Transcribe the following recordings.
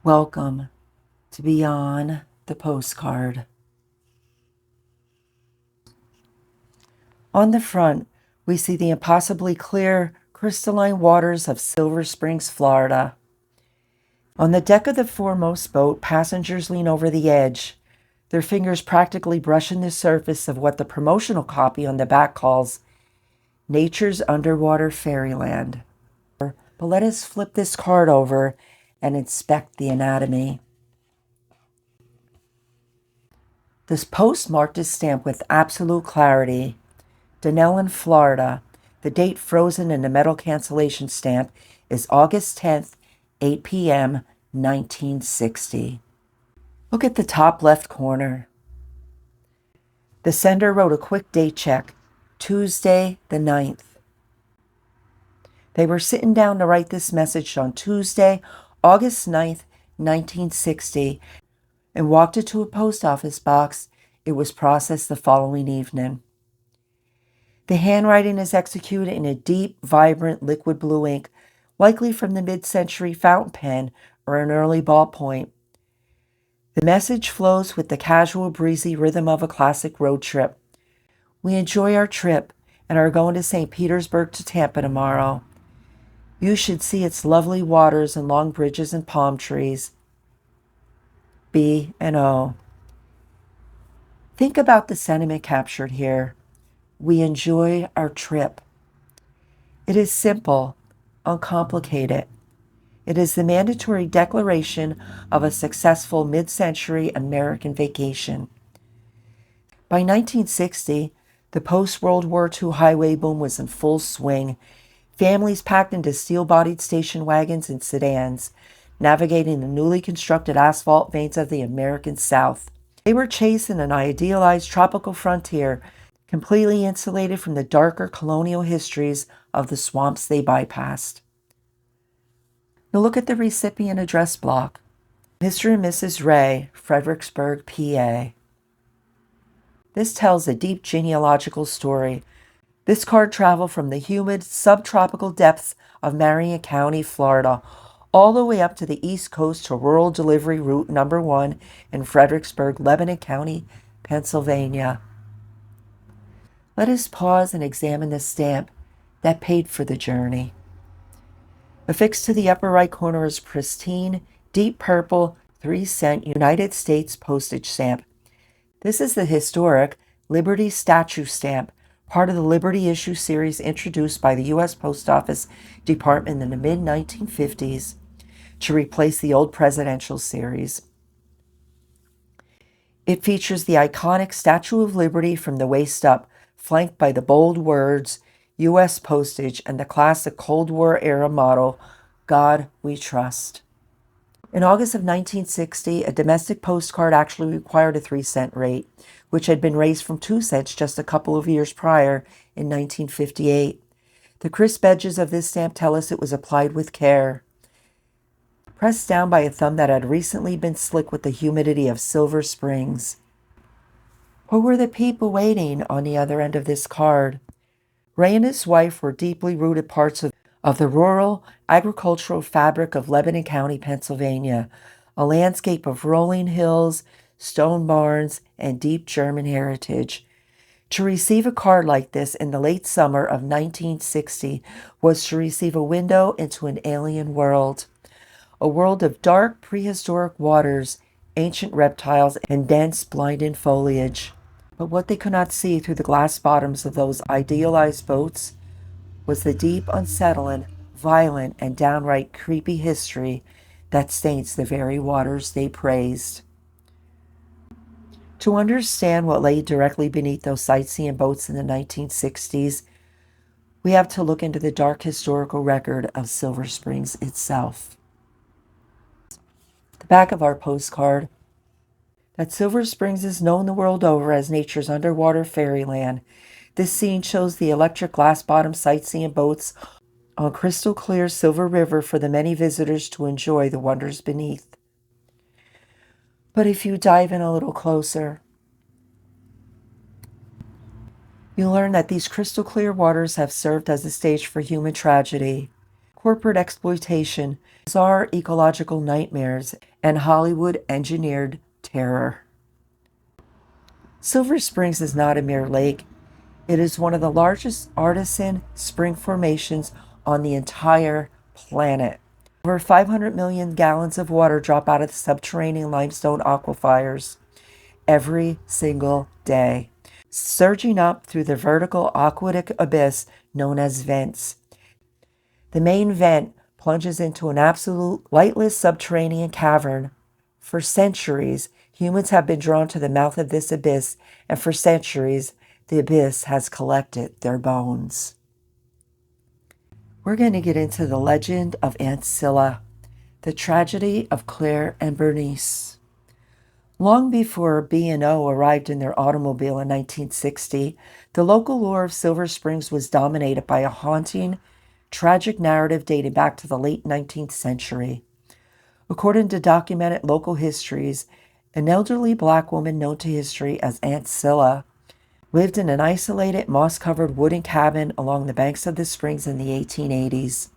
Welcome to Beyond the Postcard. On the front, we see the impossibly clear, crystalline waters of Silver Springs, Florida. On the deck of the foremost boat, passengers lean over the edge, their fingers practically brushing the surface of what the promotional copy on the back calls Nature's Underwater Fairyland. But let us flip this card over and inspect the anatomy. This postmark is stamped with absolute clarity. Denellen, Florida. The date frozen in the metal cancellation stamp is August 10th, 8 p.m., 1960. Look at the top left corner. The sender wrote a quick date check, Tuesday the 9th. They were sitting down to write this message on Tuesday, August 9th, 1960, and walked it to a post office box. It was processed the following evening. The handwriting is executed in a deep, vibrant liquid blue ink, likely from the mid-century fountain pen or an early ballpoint. The message flows with the casual, breezy rhythm of a classic road trip. We enjoy our trip and are going to St. Petersburg to Tampa tomorrow. You should see its lovely waters and long bridges and palm trees. B and O. Think about the sentiment captured here. We enjoy our trip. It is simple, uncomplicated. It is the mandatory declaration of a successful mid-century American vacation. By 1960, the post-World War II highway boom was in full swing. Families packed into steel-bodied station wagons and sedans, navigating the newly constructed asphalt veins of the American South. They were chasing an idealized tropical frontier, completely insulated from the darker colonial histories of the swamps they bypassed. Now look at the recipient address block. Mr. and Mrs. Ray, Fredericksburg, PA. This tells a deep genealogical story. This card traveled from the humid, subtropical depths of Marion County, Florida, all the way up to the East Coast to rural delivery route number 1 in Fredericksburg, Lebanon County, Pennsylvania. Let us pause and examine the stamp that paid for the journey. Affixed to the upper right corner is pristine, deep purple, 3-cent United States postage stamp. This is the historic Liberty Statue stamp, part of the Liberty issue series introduced by the U.S. Post Office Department in the mid-1950s to replace the old presidential series. It features the iconic Statue of Liberty from the waist up, flanked by the bold words, U.S. postage, and the classic Cold War-era motto, God We Trust. In August of 1960, a domestic postcard actually required a 3-cent rate, which had been raised from 2 cents just a couple of years prior in 1958. The crisp edges of this stamp tell us it was applied with care. Pressed down by a thumb that had recently been slick with the humidity of Silver Springs. Who were the people waiting on the other end of this card? Ray and his wife were deeply rooted parts of the rural, agricultural fabric of Lebanon County, Pennsylvania, a landscape of rolling hills, stone barns, and deep German heritage. To receive a card like this in the late summer of 1960 was to receive a window into an alien world, a world of dark, prehistoric waters, ancient reptiles, and dense, blinding foliage. But what they could not see through the glass bottoms of those idealized boats was the deep, unsettling, violent, and downright creepy history that stains the very waters they praised. To understand what lay directly beneath those sightseeing boats in the 1960s, we have to look into the dark historical record of Silver Springs itself. The back of our postcard, that Silver Springs is known the world over as nature's underwater fairyland. This scene shows the electric glass-bottom sightseeing boats on crystal clear Silver River for the many visitors to enjoy the wonders beneath. But if you dive in a little closer, you learn that these crystal clear waters have served as a stage for human tragedy. corporate exploitation, bizarre ecological nightmares, and Hollywood-engineered terror. Silver Springs is not a mere lake. It is one of the largest artisan spring formations on the entire planet. Over 500 million gallons of water drop out of the subterranean limestone aquifers every single day, surging up through the vertical aquatic abyss known as vents. The main vent plunges into an absolute lightless subterranean cavern. For centuries, humans have been drawn to the mouth of this abyss, and for centuries, the abyss has collected their bones. We're going to get into the legend of Aunt Scylla, the tragedy of Claire and Bernice. Long before B&O arrived in their automobile in 1960, the local lore of Silver Springs was dominated by a haunting, tragic narrative dating back to the late 19th century. According to documented local histories, an elderly black woman known to history as Aunt Scylla lived in an isolated, moss-covered wooden cabin along the banks of the springs in the 1880s.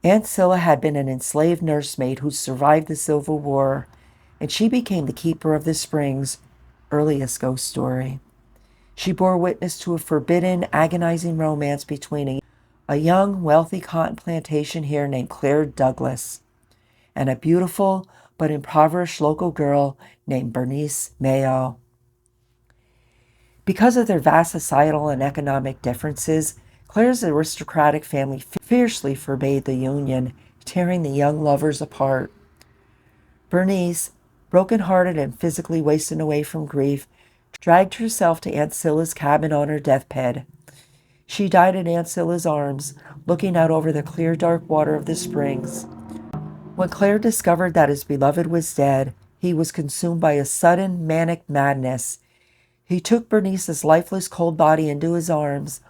Aunt Scylla had been an enslaved nursemaid who survived the Civil War, and she became the keeper of the springs' earliest ghost story. She bore witness to a forbidden, agonizing romance between a young, wealthy cotton plantation here named Claire Douglas and a beautiful but impoverished local girl named Bernice Mayo. Because of their vast societal and economic differences, Claire's aristocratic family fiercely forbade the union, tearing the young lovers apart. Bernice, broken-hearted and physically wasted away from grief, dragged herself to Aunt Scylla's cabin on her deathbed. She died in Aunt Scylla's arms, looking out over the clear, dark water of the springs. When Claire discovered that his beloved was dead, he was consumed by a sudden, manic madness. He took Bernice's lifeless, cold body into his arms,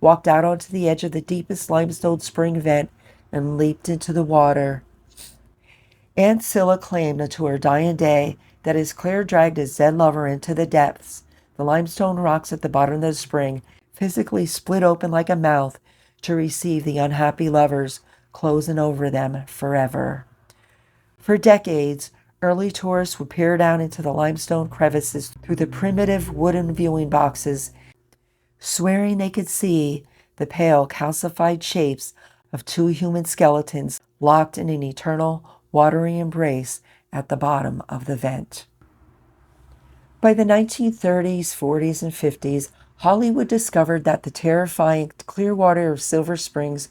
walked out onto the edge of the deepest limestone spring vent, and leaped into the water. Aunt Scylla claimed unto her dying day that as Claire dragged his dead lover into the depths, the limestone rocks at the bottom of the spring physically split open like a mouth to receive the unhappy lovers, closing over them forever. For decades, early tourists would peer down into the limestone crevices through the primitive wooden viewing boxes, swearing they could see the pale, calcified shapes of two human skeletons locked in an eternal, watery embrace at the bottom of the vent. By the 1930s, 40s, and 50s, Hollywood discovered that the terrifying clear water of Silver Springs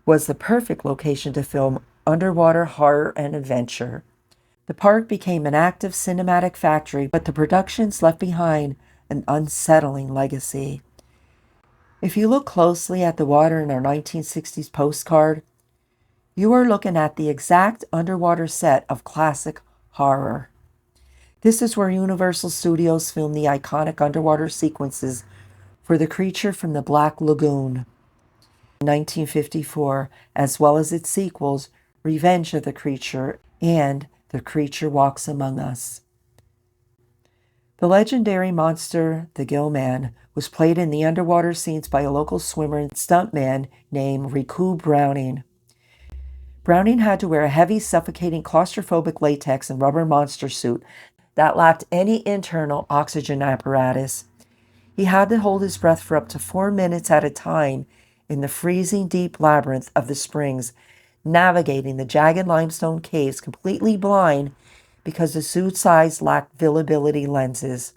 was the perfect location to film underwater horror and adventure. The park became an active cinematic factory, but the productions left behind an unsettling legacy. If you look closely at the water in our 1960s postcard, you are looking at the exact underwater set of classic horror. This is where Universal Studios filmed the iconic underwater sequences for The Creature from the Black Lagoon in 1954, as well as its sequels, Revenge of the Creature and The Creature Walks Among Us. The legendary monster, the Gill Man, was played in the underwater scenes by a local swimmer and stuntman named Riku Browning. Browning had to wear a heavy, suffocating, claustrophobic latex and rubber monster suit that lacked any internal oxygen apparatus. He had to hold his breath for up to 4 minutes at a time in the freezing deep labyrinth of the springs, navigating the jagged limestone caves completely blind because the suit size lacked visibility lenses.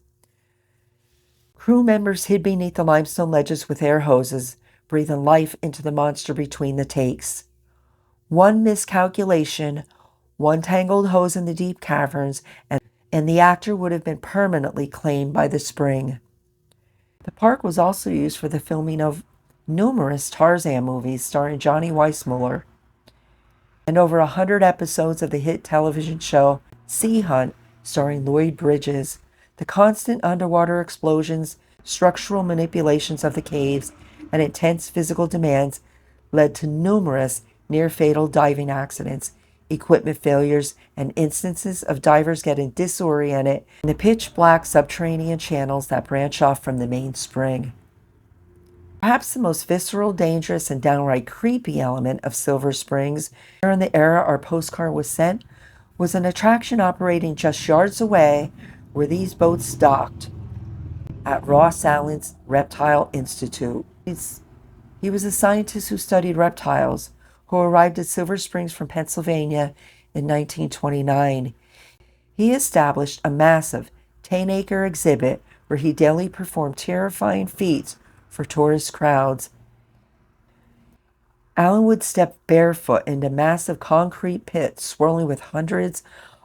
Crew members hid beneath the limestone ledges with air hoses, breathing life into the monster between the takes. One miscalculation, one tangled hose in the deep caverns, and the actor would have been permanently claimed by the spring. The park was also used for the filming of numerous Tarzan movies starring Johnny Weissmuller, and over 100 episodes of the hit television show Sea Hunt starring Lloyd Bridges. The constant underwater explosions, structural manipulations of the caves, and intense physical demands led to numerous near-fatal diving accidents, equipment failures, and instances of divers getting disoriented in the pitch-black subterranean channels that branch off from the main spring. Perhaps the most visceral, dangerous, and downright creepy element of Silver Springs during the era our postcard was sent was an attraction operating just yards away where these boats docked at Ross Allen's Reptile Institute. He was a scientist who studied reptiles, who arrived at Silver Springs from Pennsylvania in 1929. He established a massive 10-acre exhibit where he daily performed terrifying feats for tourist crowds. Allen would step barefoot into massive concrete pits swirling with hundreds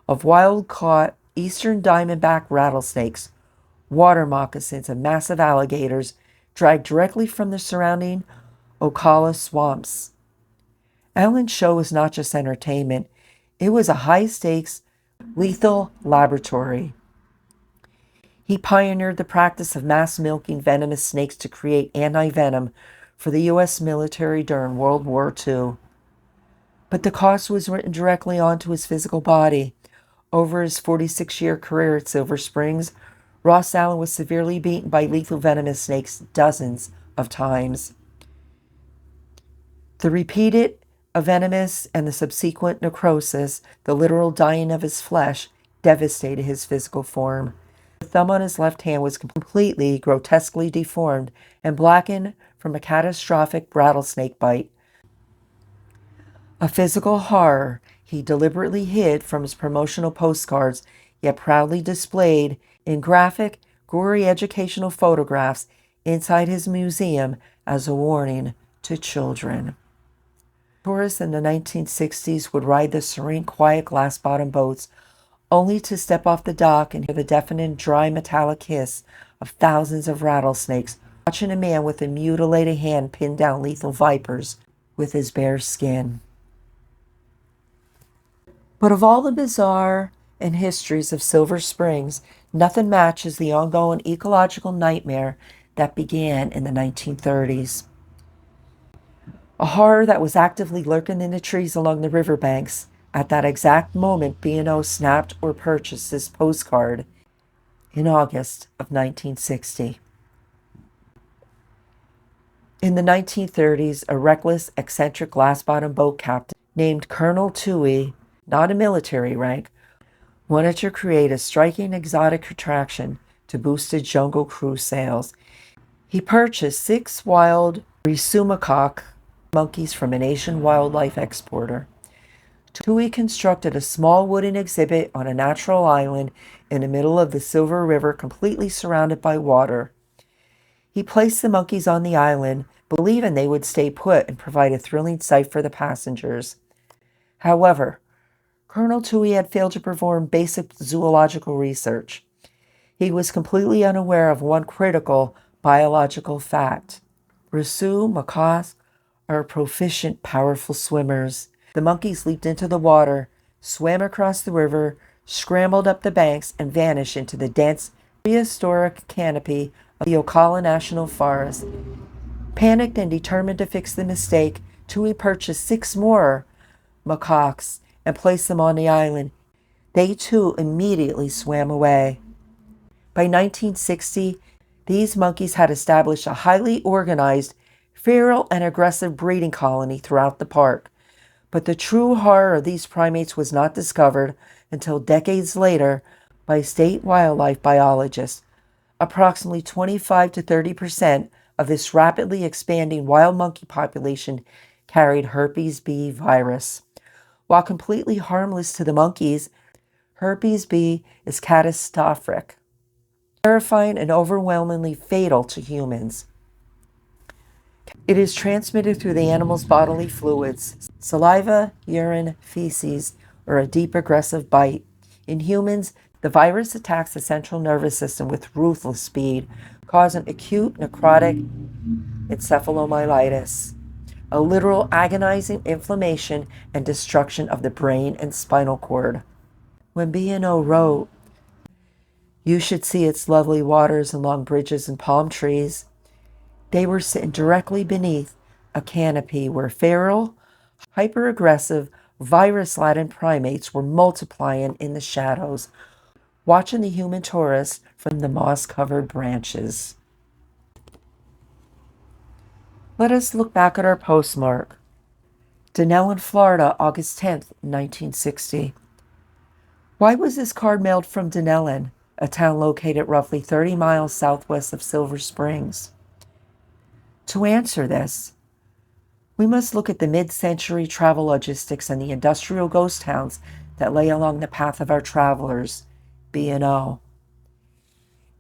of wild-caught eastern diamondback rattlesnakes, water moccasins, and massive alligators dragged directly from the surrounding Ocala swamps. Allen's show was not just entertainment, it was a high-stakes, lethal laboratory. He pioneered the practice of mass milking venomous snakes to create anti-venom for the U.S. military during World War II. But the cost was written directly onto his physical body. Over his 46-year career at Silver Springs, Ross Allen was severely beaten by lethal venomous snakes dozens of times. The repeated venomous and the subsequent necrosis, the literal dying of his flesh, devastated his physical form. The thumb on his left hand was completely, grotesquely deformed and blackened from a catastrophic rattlesnake bite. A physical horror he deliberately hid from his promotional postcards, yet proudly displayed in graphic, gory educational photographs inside his museum as a warning to children. Tourists in the 1960s would ride the serene, quiet glass-bottom boats only to step off the dock and hear the deafening, dry, metallic hiss of thousands of rattlesnakes, watching a man with a mutilated hand pin down lethal vipers with his bare skin. But of all the bizarre and histories of Silver Springs, nothing matches the ongoing ecological nightmare that began in the 1930s. A horror that was actively lurking in the trees along the riverbanks at that exact moment B&O snapped or purchased this postcard in August of 1960. In the 1930s, a reckless, eccentric glass-bottom boat captain named Colonel Toohey, not a military rank, wanted to create a striking exotic attraction to boost his Jungle Cruise sales. He purchased 6 wild Rhesumacoque monkeys from an Asian wildlife exporter. Toohey constructed a small wooden exhibit on a natural island in the middle of the Silver River, completely surrounded by water. He placed the monkeys on the island, believing they would stay put and provide a thrilling sight for the passengers. However, Colonel Toohey had failed to perform basic zoological research. He was completely unaware of one critical biological fact. Rhesumacoques are proficient, powerful swimmers. The monkeys leaped into the water, swam across the river, scrambled up the banks, and vanished into the dense, prehistoric canopy of the Ocala National Forest. Panicked and determined to fix the mistake, Toohey purchased 6 more macaques and placed them on the island. They too immediately swam away. By 1960, these monkeys had established a highly organized, feral and aggressive breeding colony throughout the park. But the true horror of these primates was not discovered until decades later by state wildlife biologists. Approximately 25 to 30% of this rapidly expanding wild monkey population carried herpes B virus. While completely harmless to the monkeys, herpes B is catastrophic, terrifying, and overwhelmingly fatal to humans. It is transmitted through the animal's bodily fluids, saliva, urine, feces, or a deep aggressive bite. In humans, the virus attacks the central nervous system with ruthless speed, causing acute necrotic encephalomyelitis, a literal agonizing inflammation and destruction of the brain and spinal cord. When B&O wrote, "You should see its lovely waters along bridges and palm trees," they were sitting directly beneath a canopy where feral, hyper-aggressive, virus-laden primates were multiplying in the shadows, watching the human tourists from the moss-covered branches. Let us look back at our postmark. Denellen, Florida, August 10th, 1960. Why was this card mailed from Denellen, a town located roughly 30 miles southwest of Silver Springs? To answer this, we must look at the mid-century travel logistics and the industrial ghost towns that lay along the path of our travelers, B&O.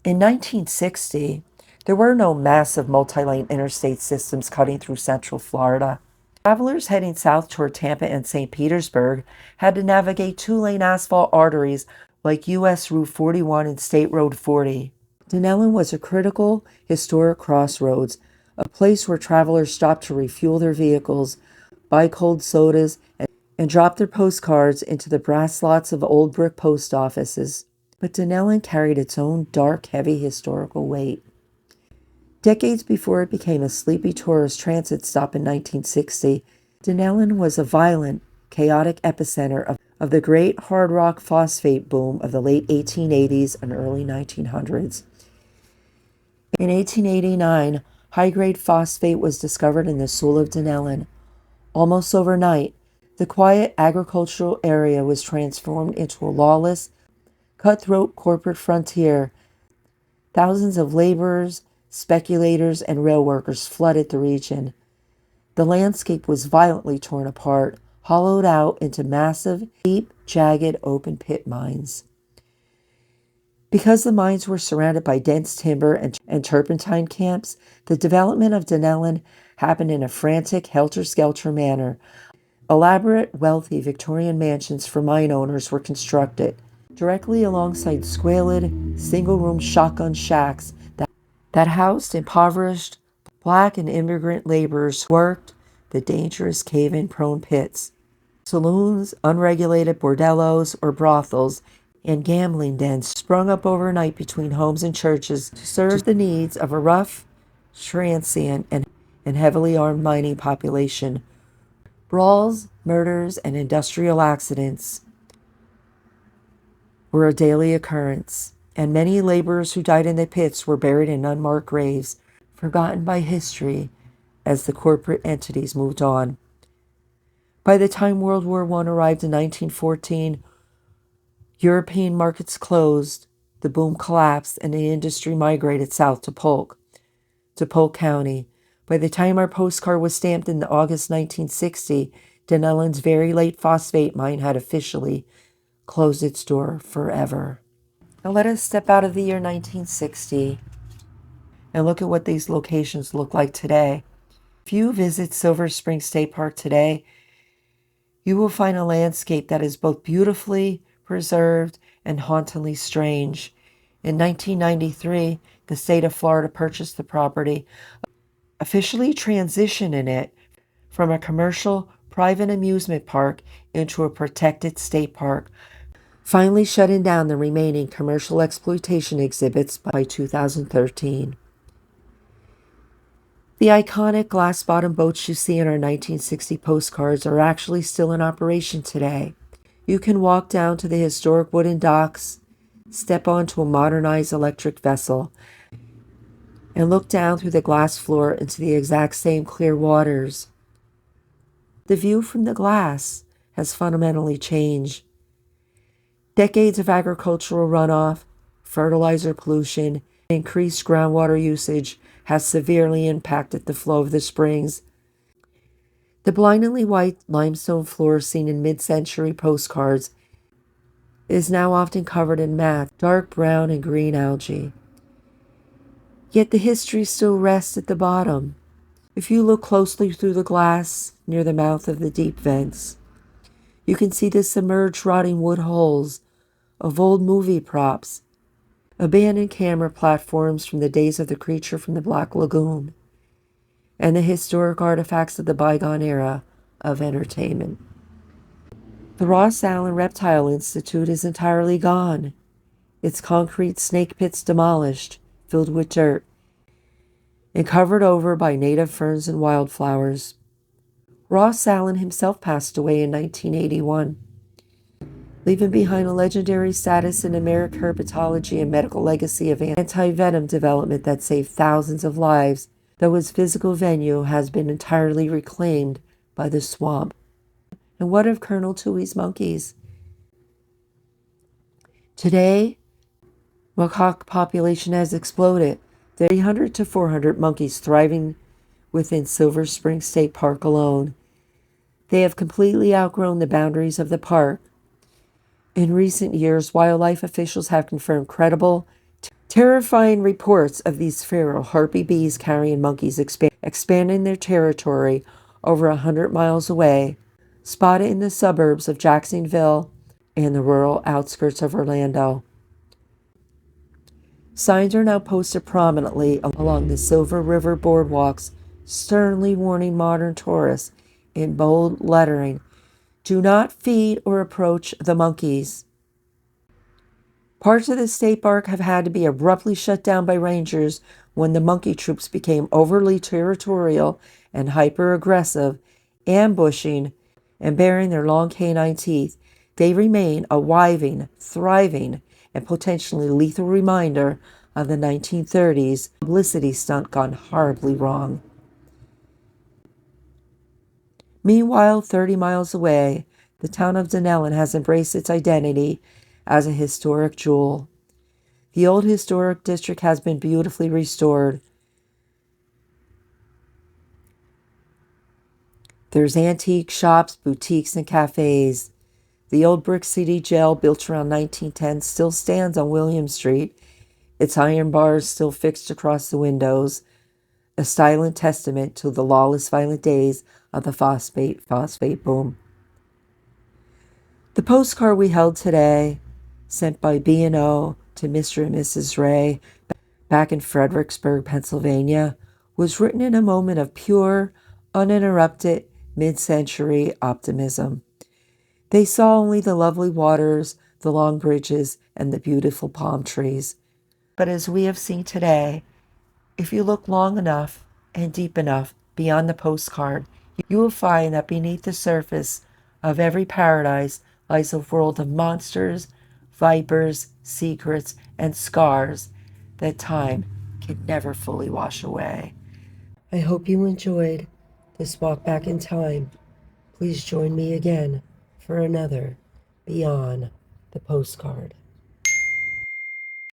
In 1960, there were no massive multi-lane interstate systems cutting through central Florida. Travelers heading south toward Tampa and St. Petersburg had to navigate two-lane asphalt arteries like U.S. Route 41 and State Road 40. Denellen was a critical, historic crossroads, a place where travelers stopped to refuel their vehicles, buy cold sodas, and drop their postcards into the brass slots of old brick post offices. But Denellen carried its own dark, heavy historical weight. Decades before it became a sleepy tourist transit stop in 1960, Denellen was a violent, chaotic epicenter of the great hard rock phosphate boom of the late 1880s and early 1900s. In 1889, high-grade phosphate was discovered in the soil of Denellen. Almost overnight, the quiet agricultural area was transformed into a lawless, cutthroat corporate frontier. Thousands of laborers, speculators, and rail workers flooded the region. The landscape was violently torn apart, hollowed out into massive, deep, jagged, open pit mines. Because the mines were surrounded by dense timber and turpentine camps, the development of Denellen happened in a frantic, helter-skelter manner. Elaborate, wealthy Victorian mansions for mine owners were constructed, directly alongside squalid, single-room shotgun shacks that housed impoverished black and immigrant laborers who worked the dangerous cave-in prone pits. Saloons, unregulated bordellos or brothels, and gambling dens sprung up overnight between homes and churches to serve the needs of a rough, transient, and heavily armed mining population. Brawls, murders, and industrial accidents were a daily occurrence, and many laborers who died in the pits were buried in unmarked graves, forgotten by history as the corporate entities moved on. By the time World War I arrived in 1914, European markets closed, the boom collapsed, and the industry migrated south to Polk County. By the time our postcard was stamped in August 1960, Denellen's very late phosphate mine had officially closed its door forever. Now let us step out of the year 1960 and look at what these locations look like today. If you visit Silver Spring State Park today, you will find a landscape that is both beautifully preserved and hauntingly strange. In 1993, the state of Florida purchased the property, officially transitioning it from a commercial private amusement park into a protected state park, finally shutting down the remaining commercial exploitation exhibits by 2013. The iconic glass-bottom boats you see in our 1960 postcards are actually still in operation today. You can walk down to the historic wooden docks, step onto a modernized electric vessel, and look down through the glass floor into the exact same clear waters. The view from the glass has fundamentally changed. Decades of agricultural runoff, fertilizer pollution, and increased groundwater usage has severely impacted the flow of the springs. The blindingly white limestone floor seen in mid-century postcards is now often covered in mats, dark brown and green algae. Yet the history still rests at the bottom. If you look closely through the glass near the mouth of the deep vents, you can see the submerged rotting wood holes of old movie props, abandoned camera platforms from the days of the creature from the Black Lagoon, and the historic artifacts of the bygone era of entertainment. The Ross Allen Reptile Institute is entirely gone, its concrete snake pits demolished, filled with dirt, and covered over by native ferns and wildflowers. Ross Allen himself passed away in 1981, leaving behind a legendary status in American herpetology and medical legacy of anti-venom development that saved thousands of lives though its physical venue has been entirely reclaimed by the swamp. And what of Colonel Toohey's monkeys? Today, macaque population has exploded. There are 300 to 400 monkeys thriving within Silver Spring State Park alone. They have completely outgrown the boundaries of the park. In recent years, wildlife officials have confirmed credible, terrifying reports of these feral harpy bees carrying monkeys expanding their territory over 100 miles away, spotted in the suburbs of Jacksonville and the rural outskirts of Orlando. Signs are now posted prominently along the Silver River boardwalks, sternly warning modern tourists in bold lettering, "Do not feed or approach the monkeys." Parts of the state park have had to be abruptly shut down by rangers when the monkey troops became overly territorial and hyper-aggressive, ambushing and baring their long canine teeth. They remain a thriving, and potentially lethal reminder of the 1930s publicity stunt gone horribly wrong. Meanwhile, 30 miles away, the town of Dunellen has embraced its identity as a historic jewel. The old historic district has been beautifully restored. There's antique shops, boutiques, and cafes. The old brick city jail, built around 1910, still stands on William Street, its iron bars still fixed across the windows, a silent testament to the lawless, violent days of the phosphate boom. The postcard we held today, sent by B&O to Mr. and Mrs. Ray back in Fredericksburg, Pennsylvania, was written in a moment of pure, uninterrupted mid-century optimism. They saw only the lovely waters, the long bridges, and the beautiful palm trees. But as we have seen today, if you look long enough and deep enough beyond the postcard, you will find that beneath the surface of every paradise lies a world of monsters, vipers, secrets, and scars that time can never fully wash away. I hope you enjoyed this walk back in time. Please join me again for another Beyond the Postcard.